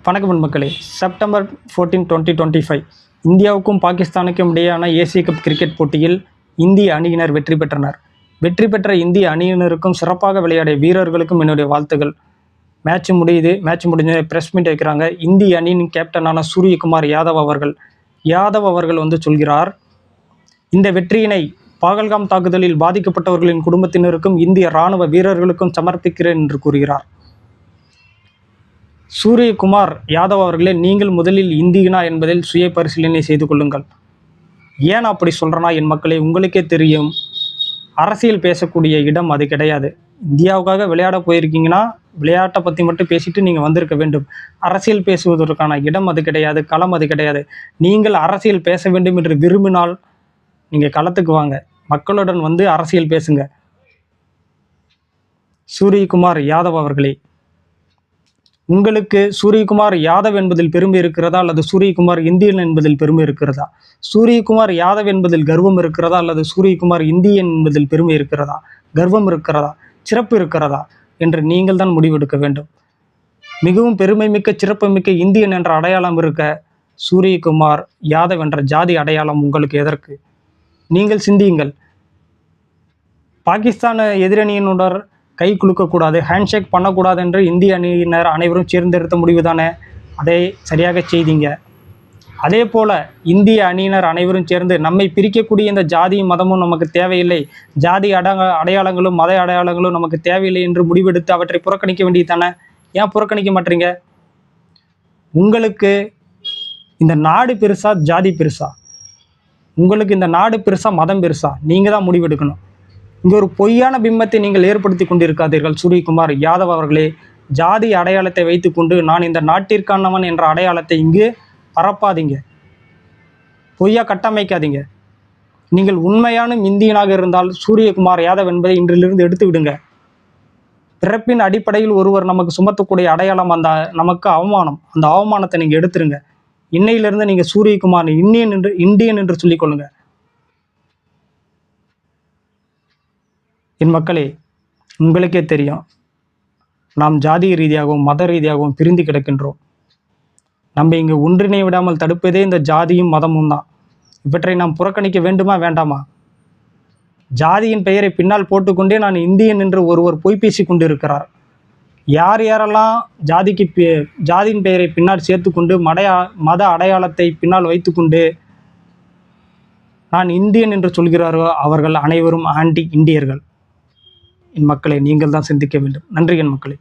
வணக்கம் மக்களே. செப்டம்பர் 14, 2025 இந்தியாவுக்கும் பாகிஸ்தானுக்கும் இடையேயான ஏசிய கப் கிரிக்கெட் போட்டியில் இந்திய அணியினர் வெற்றி பெற்றனர். வெற்றி பெற்ற இந்திய அணியினருக்கும் சிறப்பாக விளையாடிய வீரர்களுக்கும் என்னுடைய வாழ்த்துக்கள். மேட்ச் முடிஞ்ச ப்ரெஸ் மீட் வைக்கிறாங்க. இந்திய அணியின் கேப்டனான சூரியகுமார் யாதவ் அவர்கள் சொல்கிறார், இந்த வெற்றியினை பகல்காம் தாக்குதலில் பாதிக்கப்பட்டவர்களின் குடும்பத்தினருக்கும் இந்திய இராணுவ வீரர்களுக்கும் சமர்ப்பிக்கிறேன் என்று கூறுகிறார். சூரியகுமார் யாதவ் அவர்களே, நீங்கள் முதலில் இந்தியனா என்பதில் சுய பரிசீலனை செய்து கொள்ளுங்கள். ஏன் அப்படி சொல்கிறேன்னா, என் மக்களே, உங்களுக்கே தெரியும், அரசியல் பேசக்கூடிய இடம் அது கிடையாது. இந்தியாவுக்காக விளையாட போயிருக்கீங்கன்னா விளையாட்டை பற்றி மட்டும் பேசிட்டு நீங்கள் வந்திருக்க வேண்டும். அரசியல் பேசுவதற்கான இடம் அது கிடையாது, களம் அது கிடையாது. நீங்கள் அரசியல் பேச வேண்டும் என்று விரும்பினால் நீங்கள் களத்துக்கு வாங்க, மக்களுடன் அரசியல் பேசுங்க. சூரியகுமார் யாதவ் அவர்களே, உங்களுக்கு சூரியகுமார் யாதவ் என்பதில் பெருமை இருக்கிறதா அல்லது சூரியகுமார் இந்தியன் என்பதில் பெருமை இருக்கிறதா? சூரியகுமார் யாதவ் என்பதில் கர்வம் இருக்கிறதா அல்லது சூரியகுமார் இந்தியன் என்பதில் பெருமை இருக்கிறதா, கர்வம் இருக்கிறதா, சிறப்பு இருக்கிறதா என்று நீங்கள் தான் முடிவெடுக்க வேண்டும். மிகவும் பெருமை மிக்க சிறப்பு மிக்க இந்தியன் என்ற அடையாளம் இருக்க சூரியகுமார் யாதவ் என்ற ஜாதி அடையாளம் உங்களுக்கு எதற்கு? நீங்கள் சிந்தியுங்கள். பாகிஸ்தான் எதிரணியினுடன் கை குலுக்கக்கூடாது, ஹேண்ட்ஷேக் பண்ணக்கூடாது என்று இந்திய அணியினர் அனைவரும் சேர்ந்தெடுத்த முடிவு தானே? அதை சரியாக செய்தீங்க. அதே போல் இந்திய அணியினர் அனைவரும் சேர்ந்து நம்மை பிரிக்கக்கூடிய இந்த ஜாதியும் மதமும் நமக்கு தேவையில்லை, ஜாதி அடையாளங்களும் மத அடையாளங்களும் நமக்கு தேவையில்லை என்று முடிவெடுத்து அவற்றை புறக்கணிக்க வேண்டியது தானே? ஏன் புறக்கணிக்க மாட்டீங்க? உங்களுக்கு இந்த நாடு பெருசா, ஜாதி பெருசா? உங்களுக்கு இந்த நாடு பெருசா, மதம் பெருசா? நீங்கள் தான் முடிவெடுக்கணும். இங்கே ஒரு பொய்யான பிம்பத்தை நீங்கள் ஏற்படுத்தி கொண்டிருக்காதீர்கள். சூரியகுமார் யாதவ் அவர்களே, ஜாதி அடையாளத்தை வைத்துக்கொண்டு நான் இந்த நாட்டிற்கானவன் என்ற அடையாளத்தை இங்கு பரப்பாதீங்க, பொய்யா கட்டமைக்காதீங்க. நீங்கள் உண்மையான இந்தியனாக இருந்தால் சூரியகுமார் யாதவ் என்பதை இன்றிலிருந்து எடுத்து விடுங்க. பிறப்பின் அடிப்படையில் ஒருவர் நமக்கு சுமத்தக்கூடிய அடையாளம் நமக்கு அவமானம். அந்த அவமானத்தை நீங்கள் எடுத்துருங்க. இன்னையிலிருந்து நீங்கள் சூரியகுமார் இந்தியன் என்று சொல்லிக்கொள்ளுங்க. என் மக்களே, உங்களுக்கே தெரியும், நாம் ஜாதி ரீதியாகவும் மத ரீதியாகவும் பிரிந்து கிடக்கின்றோம். நம்ம இங்கு ஒன்றினை விடாமல் தடுப்பதே இந்த ஜாதியும் மதமும் தான். இவற்றை நாம் புறக்கணிக்க வேண்டுமா வேண்டாமா? ஜாதியின் பெயரை பின்னால் போட்டுக்கொண்டே நான் இந்தியன் என்று ஒருவர் பொய் பேசி கொண்டிருக்கிறார். யாரெல்லாம் ஜாதியின் பெயரை பின்னால் சேர்த்து கொண்டு மத அடையாளத்தை பின்னால் வைத்துக்கொண்டு நான் இந்தியன் என்று சொல்கிறாரோ அவர்கள் அனைவரும் ஆன்டி இந்தியர்கள். என் மக்களை, நீங்கள் தான் சிந்திக்க வேண்டும். நன்றி என் மக்களே.